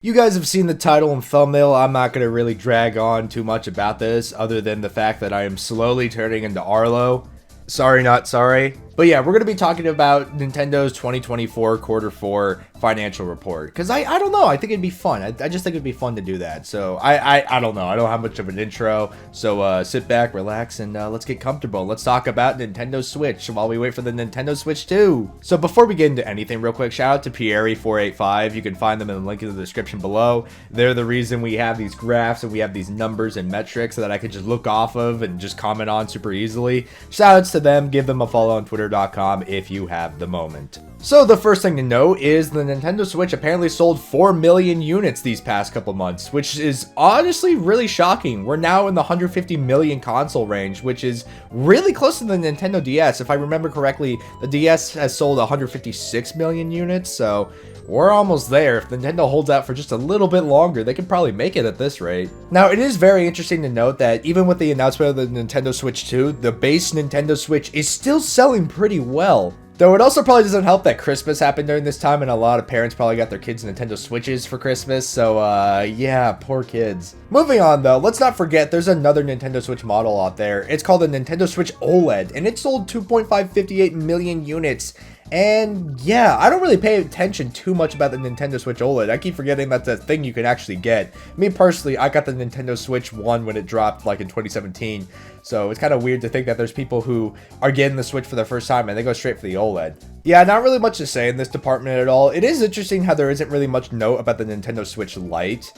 You guys have seen the title and thumbnail. I'm not going to really drag on too much about this other than the fact that I am slowly turning into Arlo. Sorry, not sorry. But yeah, we're going to be talking about Nintendo's 2024 quarter 4 financial report. Because I don't know, I think it'd be fun. I just think it'd be fun to do that. So I don't know, I don't have much of an intro. So sit back, relax, and let's get comfortable. Let's talk about Nintendo Switch while we wait for the Nintendo Switch 2. So before we get into anything real quick, shout out to Pieri485. You can find them in the link in the description below. They're the reason we have these graphs and we have these numbers and metrics that I could just look off of and just comment on super easily. Shout outs to them. Give them a follow on Twitter.com if you have the moment. So the first thing to note is the Nintendo Switch apparently sold 4 million units these past couple months, which is honestly really shocking. We're now in the 150 million console range, which is really close to the Nintendo DS. If I remember correctly, the DS has sold 156 million units, so we're almost there. If Nintendo holds out for just a little bit longer, they could probably make it at this rate. Now, it is very interesting to note that even with the announcement of the Nintendo Switch 2, the base Nintendo Switch is still selling pretty well. Though it also probably doesn't help that Christmas happened during this time and a lot of parents probably got their kids Nintendo Switches for Christmas, so yeah, poor kids. Moving on though, let's not forget there's another Nintendo Switch model out there. It's called the Nintendo Switch OLED, and it sold 2.558 million units. And yeah, I don't really pay attention too much about the Nintendo Switch OLED. I keep forgetting that's a thing you can actually get. Me personally, I got the Nintendo Switch 1 when it dropped like in 2017. So it's kind of weird to think that there's people who are getting the Switch for the first time and they go straight for the OLED. Yeah, not really much to say in this department at all. It is interesting how there isn't really much note about the Nintendo Switch Lite.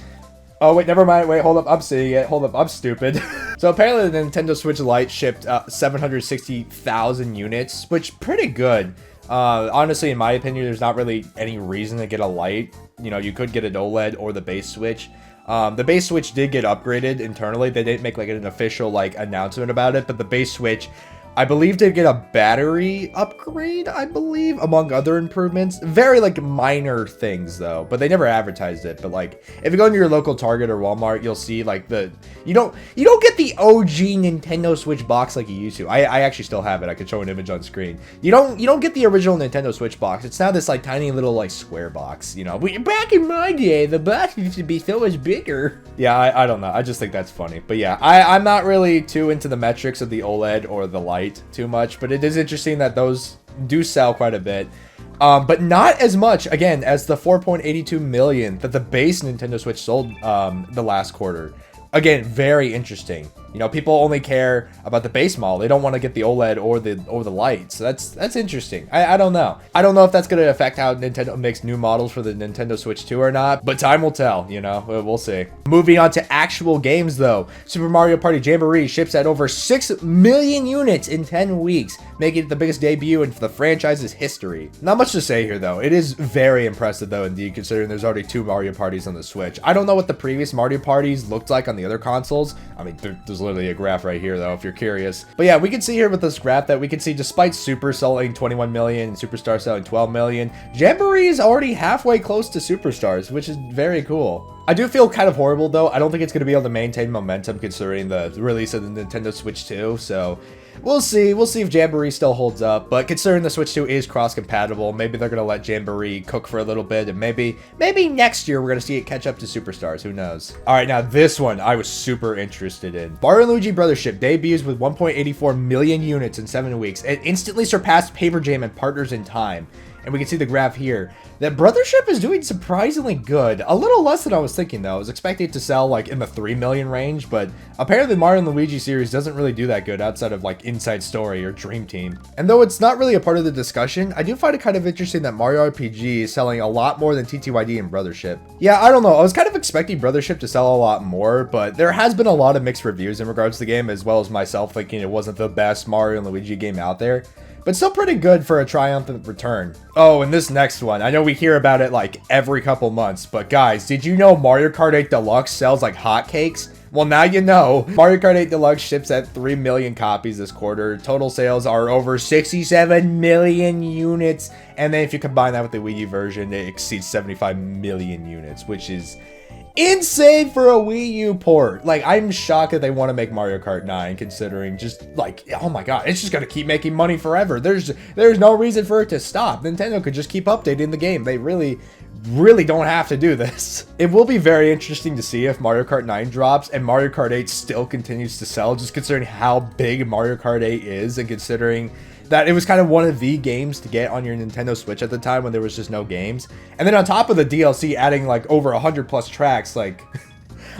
Oh, wait, never mind. Wait, hold up. I'm seeing it. Hold up. I'm stupid. So apparently the Nintendo Switch Lite shipped 760,000 units, which pretty good. Honestly, in my opinion, there's not really any reason to get a Lite. You know, you could get an OLED or the base Switch. The base Switch did get upgraded internally. They didn't make like an official like announcement about it, but the base Switch, I believe, did get a battery upgrade, I believe, among other improvements. Very like minor things though, but they never advertised it. But like if you go into your local Target or Walmart, you'll see like you don't get the OG Nintendo Switch box like you used to. I actually still have it. I could show an image on screen. You don't get the original Nintendo Switch box. It's now this like tiny little like square box, you know. Back in my day, the box used to be so much bigger. Yeah, I don't know. I just think that's funny. But yeah, I'm not really too into the metrics of the OLED or the Lite too much, but it is interesting that those do sell quite a bit, but not as much again as the 4.82 million that the base Nintendo Switch sold the last quarter. Again, very interesting. You know, people only care about the base model. They don't want to get the OLED or the Lite. So that's interesting. I don't know. I don't know if that's going to affect how Nintendo makes new models for the Nintendo Switch 2 or not, but time will tell, you know. We'll see. Moving on to actual games though. Super Mario Party Jamboree ships at over 6 million units in 10 weeks, making it the biggest debut in the franchise's history. Not much to say here though. It is very impressive though indeed, considering there's already 2 Mario Parties on the Switch. I don't know what the previous Mario Parties looked like on the other consoles. I mean, there's literally a graph right here though if you're curious, but yeah, we can see here with this graph that we can see despite Super selling 21 million and Superstar selling 12 million, Jamboree is already halfway close to Superstars, which is very cool. I do feel kind of horrible though. I don't think it's going to be able to maintain momentum considering the release of the Nintendo Switch 2, so we'll see if Jamboree still holds up. But considering the Switch 2 is cross-compatible, maybe they're going to let Jamboree cook for a little bit, and maybe next year we're going to see it catch up to Superstars. Who knows? All right, now this one I was super interested in. Mario and Luigi Brothership debuts with 1.84 million units in 7 weeks. It instantly surpassed Paper Jam and Partners in Time. And we can see the graph here that Brothership is doing surprisingly good. A little less than I was thinking though. I was expecting it to sell like in the 3 million range, but apparently the Mario and Luigi series doesn't really do that good outside of like Inside Story or Dream Team. And though it's not really a part of the discussion, I do find it kind of interesting that Mario RPG is selling a lot more than TTYD and Brothership. Yeah, I don't know. I was kind of expecting Brothership to sell a lot more, but there has been a lot of mixed reviews in regards to the game, as well as myself thinking it wasn't the best Mario and Luigi game out there. But still pretty good for a triumphant return. Oh, and this next one, I know we hear about it like every couple months, but guys, did you know Mario Kart 8 Deluxe sells like hotcakes? Well, now you know. Mario Kart 8 Deluxe ships at 3 million copies this quarter. Total sales are over 67 million units. And then if you combine that with the Wii U version, it exceeds 75 million units, which is insane for a Wii U port. Like, I'm shocked that they want to make Mario Kart 9, considering just like, oh my god, it's just gonna keep making money forever. There's no reason for it to stop. Nintendo could just keep updating the game. They really really don't have to do this. It will be very interesting to see if Mario Kart 9 drops and Mario Kart 8 still continues to sell, just considering how big Mario Kart 8 is and considering that it was kind of one of the games to get on your Nintendo Switch at the time when there was just no games. And then on top of the DLC adding like over 100 plus tracks, like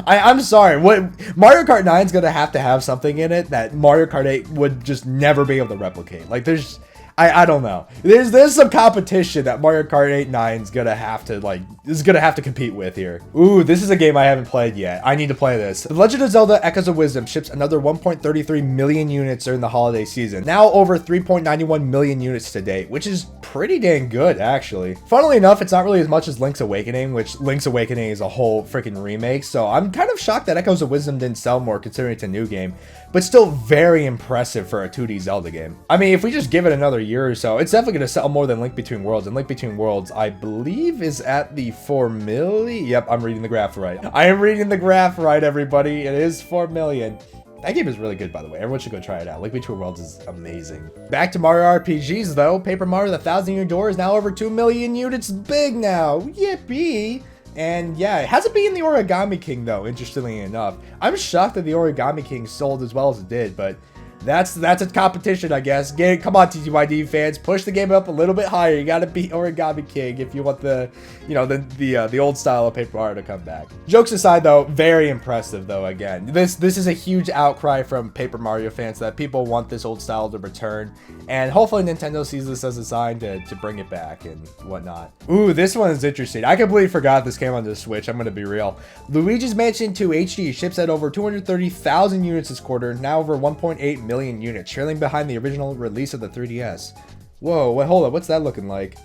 I'm sorry, what Mario Kart 9 is gonna have to have something in it that Mario Kart 8 would just never be able to replicate. Like there's I don't know. There's some competition that Mario Kart 8 9 is gonna have to compete with here. Ooh, this is a game I haven't played yet. I need to play this. The Legend of Zelda Echoes of Wisdom ships another 1.33 million units during the holiday season. Now over 3.91 million units to date, which is pretty dang good, actually. Funnily enough, it's not really as much as Link's Awakening, which Link's Awakening is a whole freaking remake, so I'm kind of shocked that Echoes of Wisdom didn't sell more considering it's a new game, but still very impressive for a 2D Zelda game. I mean, if we just give it another year or so, it's definitely going to sell more than Link Between Worlds, and Link Between Worlds, I believe, is at the 4 million. Yep, I'm reading the graph right. I am reading the graph right, everybody. It is 4 million. That game is really good, by the way. Everyone should go try it out. Link Between Worlds is amazing. Back to Mario RPGs, though. Paper Mario: The Thousand Year Door is now over 2 million units big now. Yippee! And yeah, it hasn't been the Origami King, though, interestingly enough. I'm shocked that the Origami King sold as well as it did, but that's a competition, I guess. Come on, TTYD fans, push the game up a little bit higher. You gotta beat Origami King if you want the, you know, the old style of Paper Mario to come back. Jokes aside, though, very impressive, though. Again, this is a huge outcry from Paper Mario fans that people want this old style to return, and hopefully Nintendo sees this as a sign to bring it back and whatnot. Ooh, this one is interesting. I completely forgot this came on the Switch. I'm gonna be real. Luigi's Mansion 2 HD ships at over 230,000 units this quarter, now over 1.8 million units, trailing behind the original release of the 3DS. Whoa, wait, hold up, what's that looking like?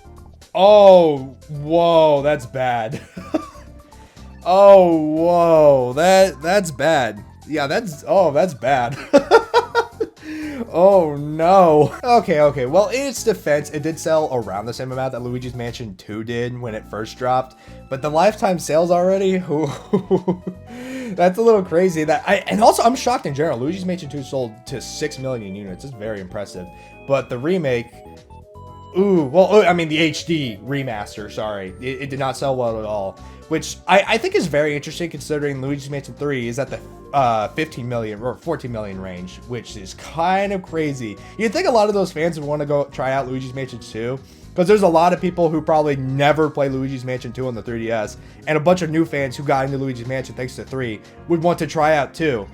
Oh, whoa, that's bad. Oh, whoa, that's bad. Yeah, that's bad. Oh no. Okay, well, in its defense, it did sell around the same amount that Luigi's Mansion 2 did when it first dropped, but the lifetime sales already, that's a little crazy. And also I'm shocked in general. Luigi's Mansion 2 sold to 6 million units. It's very impressive, but the remake, I mean the HD remaster, sorry, it did not sell well at all, which I think is very interesting considering Luigi's Mansion 3 is at the 15 million or 14 million range, which is kind of crazy. You'd think a lot of those fans would want to go try out Luigi's Mansion 2, because there's a lot of people who probably never play Luigi's Mansion 2 on the 3DS, and a bunch of new fans who got into Luigi's Mansion thanks to 3 would want to try out 2.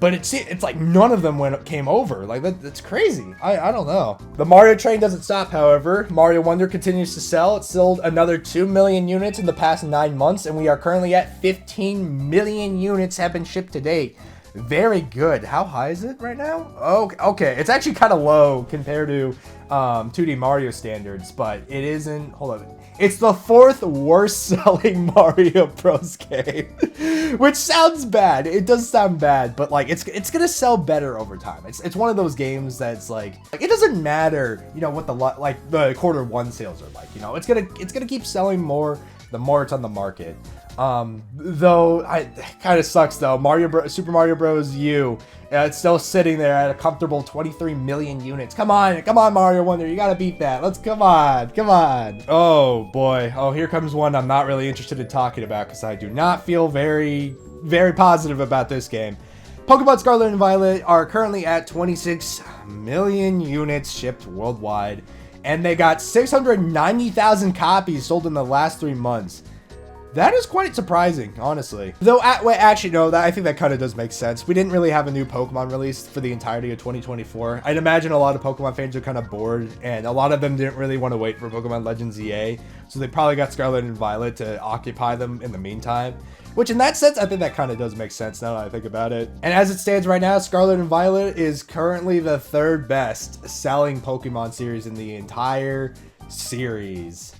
But it's like none of them came over. Like, that's crazy. I don't know. The Mario train doesn't stop, however. Mario Wonder continues to sell. It sold another 2 million units in the past 9 months, and we are currently at 15 million units have been shipped to date. Very good. How high is it right now? Okay. It's actually kind of low compared to 2D Mario standards, but it isn't. Hold on. It's the 4th worst selling Mario Bros game, which sounds bad. It does sound bad, but like it's gonna sell better over time. It's one of those games that's like it doesn't matter, you know, what the Q1 sales are like. You know, it's gonna keep selling more the more it's on the market. Though it kind of sucks though. Super Mario Bros. U, it's still sitting there at a comfortable 23 million units. Come on, Mario Wonder, you gotta beat that. Come on. Oh boy. Oh, here comes one I'm not really interested in talking about because I do not feel very, very positive about this game. Pokemon Scarlet and Violet are currently at 26 million units shipped worldwide, and they got 690,000 copies sold in the last 3 months. That is quite surprising, honestly. Though, actually, no, I think that kind of does make sense. We didn't really have a new Pokemon released for the entirety of 2024. I'd imagine a lot of Pokemon fans are kind of bored, and a lot of them didn't really want to wait for Pokemon Legends EA, so they probably got Scarlet and Violet to occupy them in the meantime. Which, in that sense, I think that kind of does make sense now that I think about it. And as it stands right now, Scarlet and Violet is currently the 3rd best selling Pokemon series in the entire series.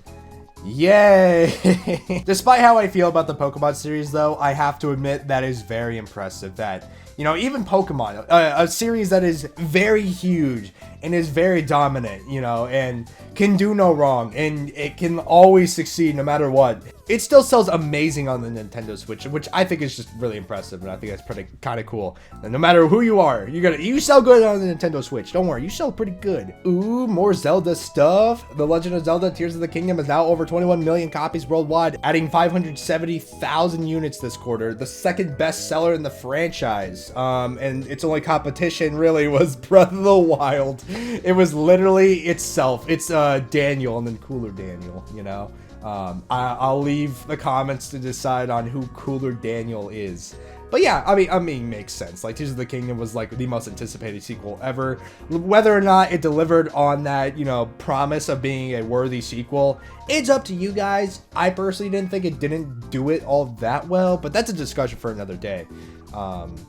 Yay! Despite how I feel about the Pokemon series, though, I have to admit that is very impressive that, you know, even Pokemon, a series that is very huge and is very dominant, you know, and can do no wrong, and it can always succeed no matter what. it still sells amazing on the Nintendo Switch, which I think is just really impressive, and I think that's pretty kind of cool. And no matter who you are, you sell good on the Nintendo Switch. Don't worry, you sell pretty good. Ooh, more Zelda stuff. The Legend of Zelda Tears of the Kingdom is now over 21 million copies worldwide, adding 570,000 units this quarter, the second best seller in the franchise. And its only competition really was Breath of the Wild. It was literally itself. It's Daniel and then Cooler Daniel, you know. I'll leave the comments to decide on who Cooler Daniel is. But yeah, I mean, makes sense. Like, Tears of the Kingdom was like the most anticipated sequel ever. Whether or not it delivered on that, you know, promise of being a worthy sequel, it's up to you guys. I personally didn't think it didn't do it all that well, but that's a discussion for another day.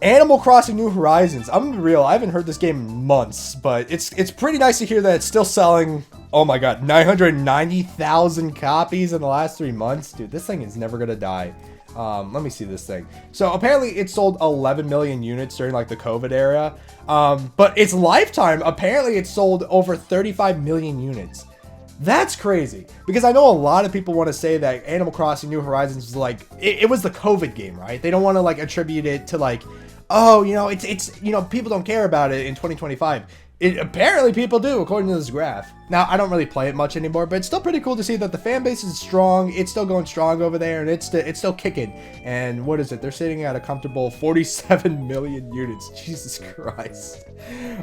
Animal Crossing New Horizons. I'm gonna be real, I haven't heard this game in months, but it's pretty nice to hear that it's still selling. Oh my god, 990,000 copies in the last 3 months. Dude, this thing is never gonna die. Let me see this thing. So apparently it sold 11 million units during like the COVID era. But its lifetime, apparently it sold over 35 million units. That's crazy, because I know a lot of people want to say that Animal Crossing New Horizons was like, it was the COVID game, right? They don't want to like attribute it to like, oh, you know, it's you know, people don't care about it in 2025. Apparently people do, according to this graph. Now, I don't really play it much anymore, but it's still pretty cool to see that the fan base is strong. It's still going strong over there, and it's still kicking. And what is it? They're sitting at a comfortable 47 million units. Jesus Christ.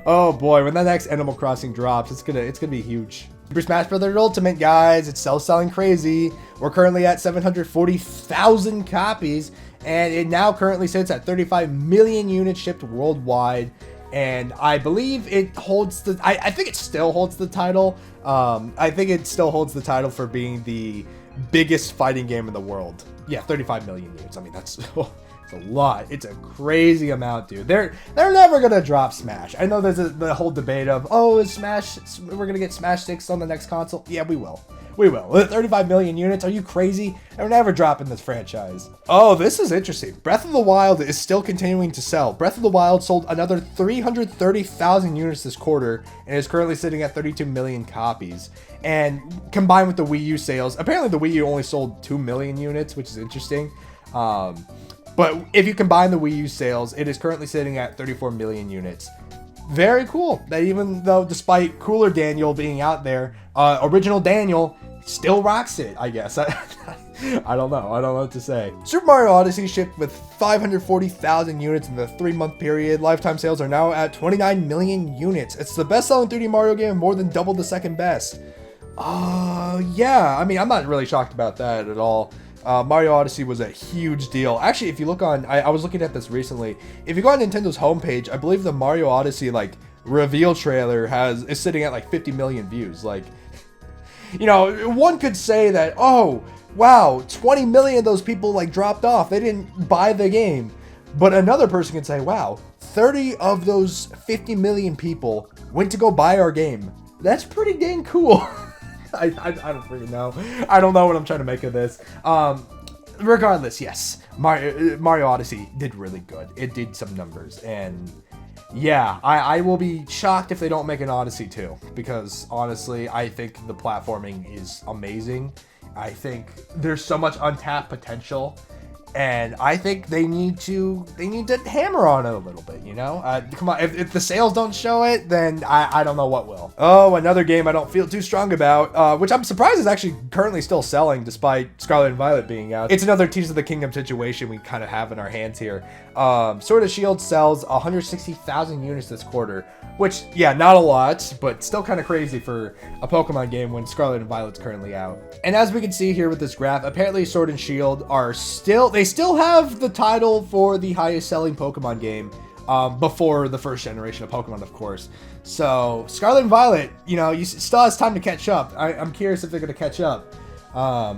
Oh boy, when that next Animal Crossing drops, it's gonna be huge. Super Smash Bros. Ultimate, guys, it's still selling crazy. We're currently at 740,000 copies, and it now currently sits at 35 million units shipped worldwide. And I believe it holds the, I think it still holds the title. I think it still holds the title for being the biggest fighting game in the world. Yeah, 35 million units. I mean, that's it's a lot. It's a crazy amount, dude. They're never gonna drop Smash. I know there's the whole debate of, oh, is Smash, we're gonna get Smash 6 on the next console. Yeah, we will. We will. 35 million units? Are you crazy? They're never dropping this franchise. Oh, this is interesting. Breath of the Wild is still continuing to sell. Breath of the Wild sold another 330,000 units this quarter and is currently sitting at 32 million copies. And combined with the Wii U sales, apparently the Wii U only sold 2 million units, which is interesting. But if you combine the Wii U sales, it is currently sitting at 34 million units. Very cool that even though, despite Cooler Daniel being out there, original Daniel still rocks it, I guess. I don't know. I don't know what to say. Super Mario Odyssey shipped with 540,000 units in the 3-month period. Lifetime sales are now at 29 million units. It's the best-selling 3D Mario game, more than double the second best. Yeah. I mean, I'm not really shocked about that at all. Mario Odyssey was a huge deal. Actually, if you look on, I was looking at this recently. If you go on Nintendo's homepage, I believe the Mario Odyssey like reveal trailer is sitting at like 50 million views. Like, you know, one could say that, oh, wow, 20 million of those people like dropped off. They didn't buy the game. But another person could say, wow, 30 of those 50 million people went to go buy our game. That's pretty dang cool. I don't freaking know. I don't know what I'm trying to make of this. Regardless, yes, Mario Odyssey did really good. It did some numbers, and yeah, I will be shocked if they don't make an Odyssey 2, because honestly, I think the platforming is amazing. I think there's so much untapped potential, and I think they need to hammer on it a little bit, you know? Come on, if the sales don't show it, then I don't know what will. Oh, another game I don't feel too strong about, which I'm surprised is actually currently still selling despite Scarlet and Violet being out. It's another Tears of the Kingdom situation we kind of have in our hands here. Sword and Shield sells 160,000 units this quarter, which, yeah, not a lot, but still kind of crazy for a Pokemon game when Scarlet and Violet's currently out. And as we can see here with this graph, apparently Sword and Shield they still have the title for the highest selling Pokemon game before the first generation of Pokemon, of course. So Scarlet and Violet, you know, you still has time to catch up. I'm curious if they're going to catch up.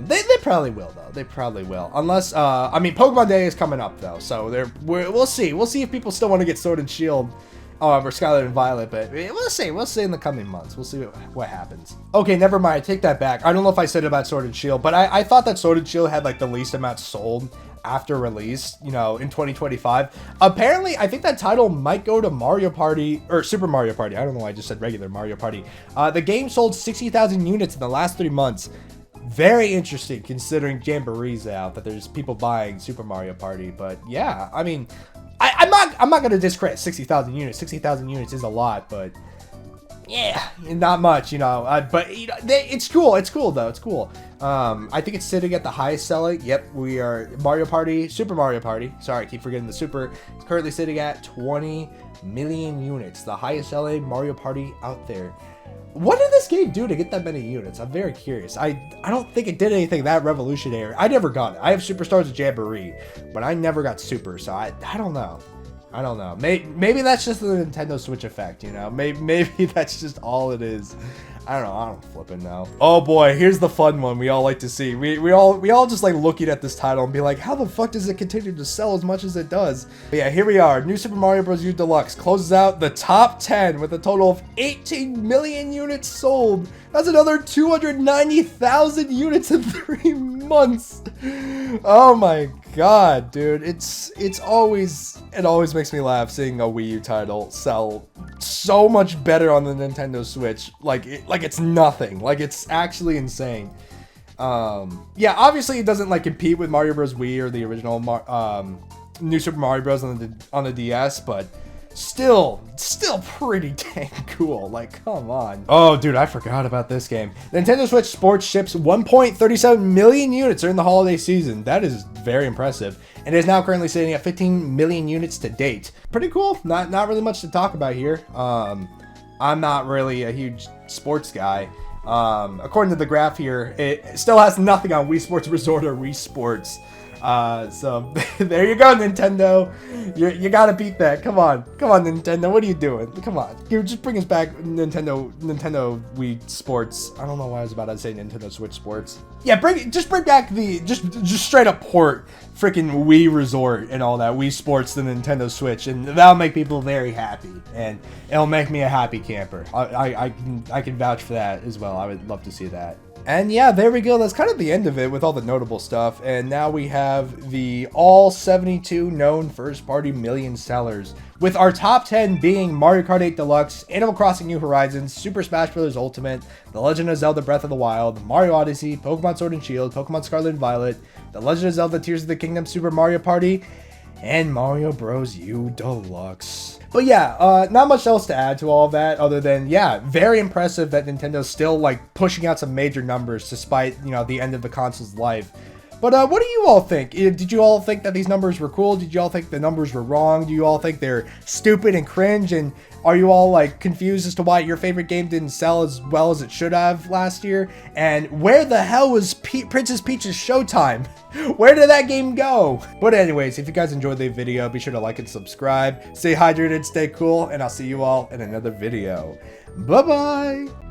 They probably will, though. They probably will. Unless, I mean, Pokemon Day is coming up, though. So we'll see. We'll see if people still want to get Sword and Shield or Scarlet and Violet, but we'll see. We'll see in the coming months. We'll see what happens. Okay, never mind. I take that back. I don't know if I said it about Sword and Shield, but I thought that Sword and Shield had, like, the least amount sold after release, you know, in 2025. Apparently, I think that title might go to Mario Party, or Super Mario Party. I don't know why I just said regular Mario Party. The game sold 60,000 units in the last 3 months. Very interesting considering Jamboree's out, that there's people buying Super Mario Party. But yeah, I mean, I'm not gonna discredit 60,000 units. 60,000 units is a lot, but yeah, not much, you know. But you know, it's cool. It's cool though. It's cool. I think it's sitting at the highest selling. Yep, we are Mario Party, Super Mario Party. Sorry, I keep forgetting the Super. It's currently sitting at 20 million units, the highest selling Mario Party out there. What did this game do to get that many units? I'm very curious. I don't think it did anything that revolutionary. I never got it. I have Superstars of Jamboree, but I never got Super, so I don't know. I don't know. Maybe that's just the Nintendo Switch effect, you know? Maybe that's just all it is. I don't know. I don't flipping know. Oh boy, here's the fun one we all like to see. We all just like looking at this title and be like, how the fuck does it continue to sell as much as it does? But yeah, here we are. New Super Mario Bros. U Deluxe closes out the top 10 with a total of 18 million units sold. That's another 290,000 units in 3 months. Oh my god, dude. It always makes me laugh seeing a Wii U title sell so much better on the Nintendo Switch. Like it's nothing. Like it's actually insane. Yeah, obviously it doesn't like compete with Mario Bros. Wii or the original New Super Mario Bros. on the DS, but still pretty dang cool. Like, come on. Oh, dude, I forgot about this game. Nintendo Switch Sports ships 1.37 million units during the holiday season. That is very impressive. And is now currently sitting at 15 million units to date. Pretty cool. Not really much to talk about here. I'm not really a huge sports guy. According to the graph here, it still has nothing on Wii Sports Resort or Wii Sports. So there you go, Nintendo. You gotta beat that. Come on, Nintendo. What are you doing? Come on, you just bring us back Nintendo Wii Sports. I don't know why I was about to say Nintendo Switch Sports. Yeah, just bring back the just straight up port freaking Wii Resort and all that Wii Sports to Nintendo Switch, and that'll make people very happy, and it'll make me a happy camper. I can vouch for that as well. I would love to see that. And yeah, there we go. That's kind of the end of it with all the notable stuff. And now we have the all 72 known first-party million sellers, with our top 10 being Mario Kart 8 Deluxe, Animal Crossing New Horizons, Super Smash Bros. Ultimate, The Legend of Zelda Breath of the Wild, Mario Odyssey, Pokemon Sword and Shield, Pokemon Scarlet and Violet, The Legend of Zelda Tears of the Kingdom Super Mario Party, and Mario Bros. U Deluxe. But yeah, not much else to add to all of that other than, yeah, very impressive that Nintendo's still like pushing out some major numbers despite, you know, the end of the console's life. But what do you all think? Did you all think that these numbers were cool? Did you all think the numbers were wrong? Do you all think they're stupid and cringe? And are you all like confused as to why your favorite game didn't sell as well as it should have last year? And where the hell was Princess Peach's Showtime? Where did that game go? But anyways, if you guys enjoyed the video, be sure to like and subscribe. Stay hydrated, stay cool, and I'll see you all in another video. Bye-bye!